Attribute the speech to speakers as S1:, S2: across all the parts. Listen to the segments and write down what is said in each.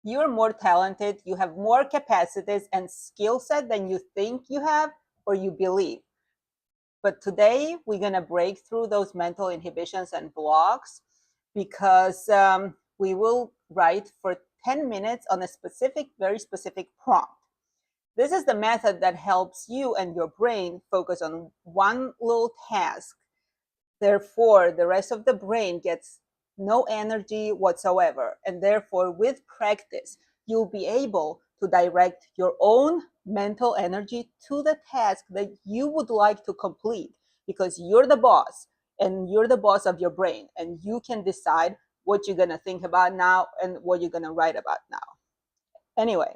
S1: You're more talented, you have more capacities and skill set than you think you have or you believe. But today we're going to break through those mental inhibitions and blocks because we will write for 10 minutes on a specific, very specific prompt. This is the method that helps you and your brain focus on one little task. Therefore, the rest of the brain gets no energy whatsoever. And therefore, with practice, you'll be able to direct your own mental energy to the task that you would like to complete because you're the boss and you're the boss of your brain. And you can decide what you're going to think about now and what you're going to write about now. Anyway,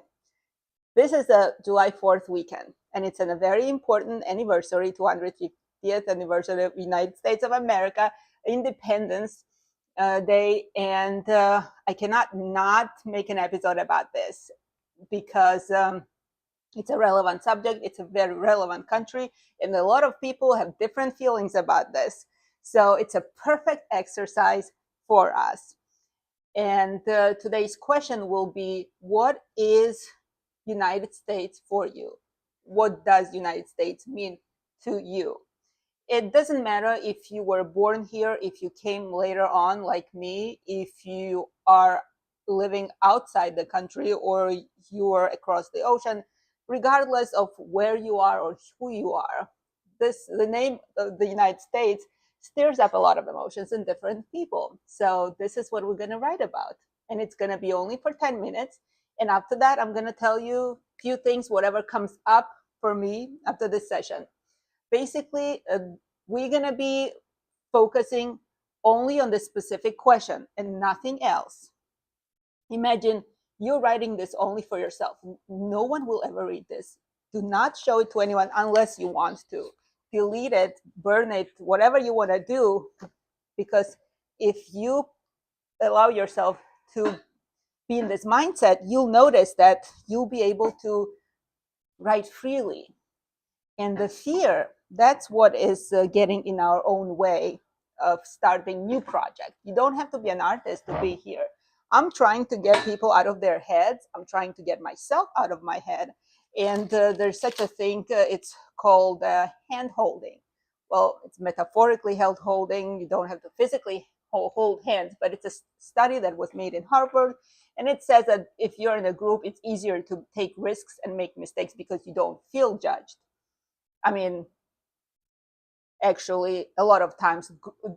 S1: this is the July 4th weekend, and it's a very important anniversary, 250th anniversary of the United States of America, Independence Day, and I cannot not make an episode about this because it's a relevant subject, it's a very relevant country, and a lot of people have different feelings about this. So it's a perfect exercise for us. And today's question will be, what is United States for you? What does United States mean to you? It doesn't matter if you were born here, if you came later on like me, if you are living outside the country or you are across the ocean, regardless of where you are or who you are. The name of the United States stirs up a lot of emotions in different people. So this is what we're going to write about. And it's going to be only for 10 minutes. And after that, I'm going to tell you a few things, whatever comes up for me after this session. Basically, we're going to be focusing only on the specific question and nothing else. Imagine you're writing this only for yourself. No one will ever read this. Do not show it to anyone unless you want to. Delete it, burn it, whatever you want to do, because if you allow yourself to be in this mindset, you'll notice that you'll be able to write freely. And the fear, that's what is getting in our own way of starting new projects. You don't have to be an artist to be here. I'm trying to get people out of their heads. I'm trying to get myself out of my head. And there's such a thing, it's called hand holding. Well, it's metaphorically held holding. You don't have to physically hold hands, but it's a study that was made in Harvard. And it says that if you're in a group, it's easier to take risks and make mistakes because you don't feel judged. I mean, actually, a lot of times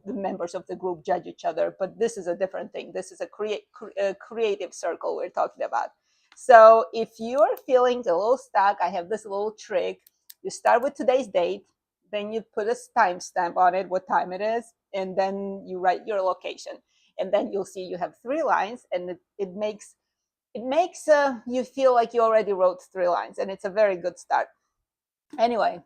S1: the members of the group judge each other, but this is a different thing. This is a creative circle we're talking about. So if you're feeling a little stuck, I have this little trick. You start with today's date, then you put a timestamp on it, what time it is, and then you write your location. And then you'll see you have 3 lines, and it makes you feel like you already wrote 3 lines, and it's a very good start. Anyway,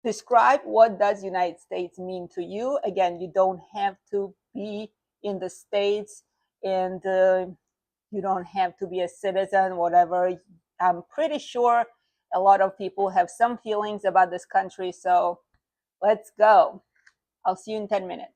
S1: describe what does United States mean to you. Again, you don't have to be in the States, and you don't have to be a citizen, whatever. I'm pretty sure a lot of people have some feelings about this country, so let's go. I'll see you in 10 minutes.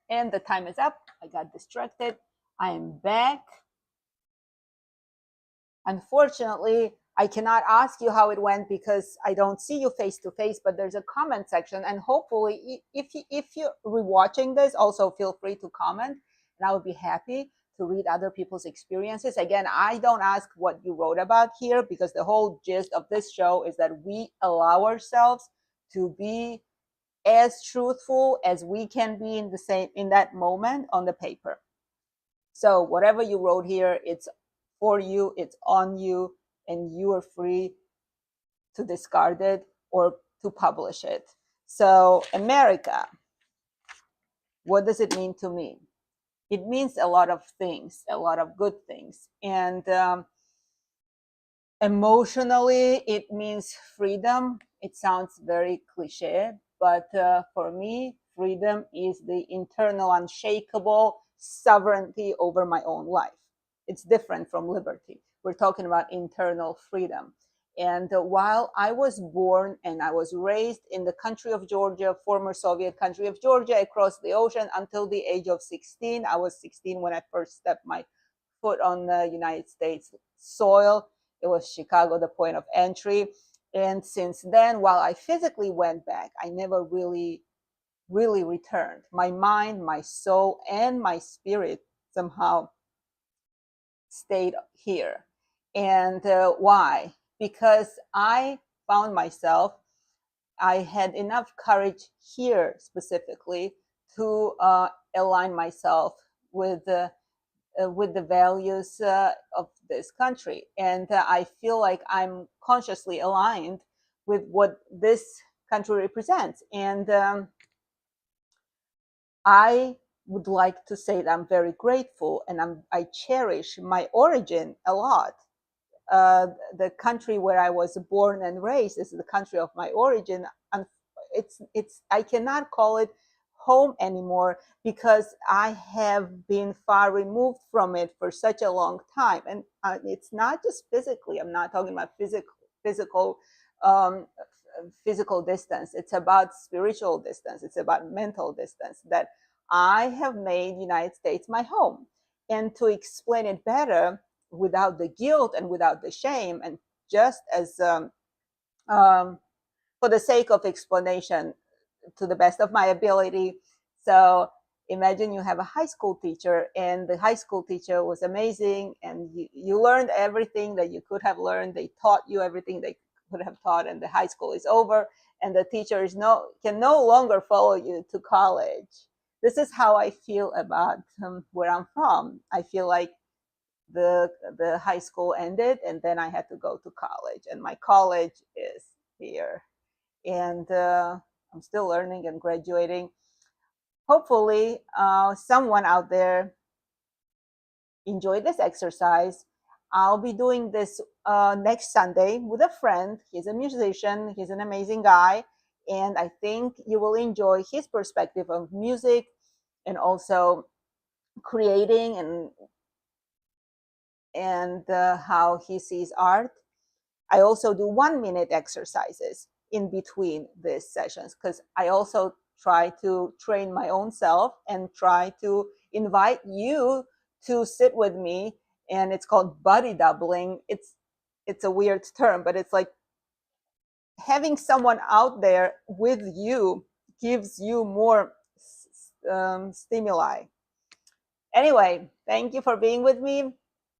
S1: And the time is up. I got distracted. I am back. Unfortunately, I cannot ask you how it went because I don't see you face to face, but there's a comment section. And hopefully, if you're rewatching this, also feel free to comment. And I would be happy to read other people's experiences. Again, I don't ask what you wrote about here because the whole gist of this show is that we allow ourselves to be as truthful as we can be in that moment on the paper. So whatever you wrote here, it's for you, it's on you, and you are free to discard it or to publish it. So America, what does it mean to me? It means a lot of things, a lot of good things. And emotionally, it means freedom. It sounds very cliche, but for me, freedom is the internal, unshakable sovereignty over my own life. It's different from liberty. We're talking about internal freedom. And while I was born and I was raised in the country of Georgia, former Soviet country of Georgia, across the ocean until the age of 16, I was 16 when I first stepped my foot on the United States soil. It was Chicago, the point of entry. And since then, while I physically went back, I never really returned. My mind, my soul, and my spirit somehow stayed here. And why? Because I found myself, I had enough courage here specifically to align myself with the values of this country. And I feel like I'm consciously aligned with what this country represents. And I would like to say that I'm very grateful and I cherish my origin a lot. The country where I was born and raised is the country of my origin. And it's I cannot call it home anymore because I have been far removed from it for such a long time. And it's not just physically. I'm not talking about um, physical distance. It's about spiritual distance. It's about mental distance. That I have made United States my home. And to explain it better, without the guilt and without the shame, and just as for the sake of explanation, to the best of my ability. So imagine you have a high school teacher, and the high school teacher was amazing, and you learned everything that you could have learned. They taught you everything they could have taught, and the high school is over, and the teacher can no longer follow you to college. This is how I feel about where I'm from. I feel like the high school ended, and then I had to go to college, and my college is here, and I'm still learning and graduating. Hopefully, someone out there enjoyed this exercise. I'll be doing this next Sunday with a friend. He's a musician. He's an amazing guy, and I think you will enjoy his perspective of music and also creating and how he sees art. I also do 1 minute exercises in between these sessions because I also try to train my own self and try to invite you to sit with me. And it's called body doubling. It's a weird term, but it's like having someone out there with you gives you more stimuli. Anyway, thank you for being with me.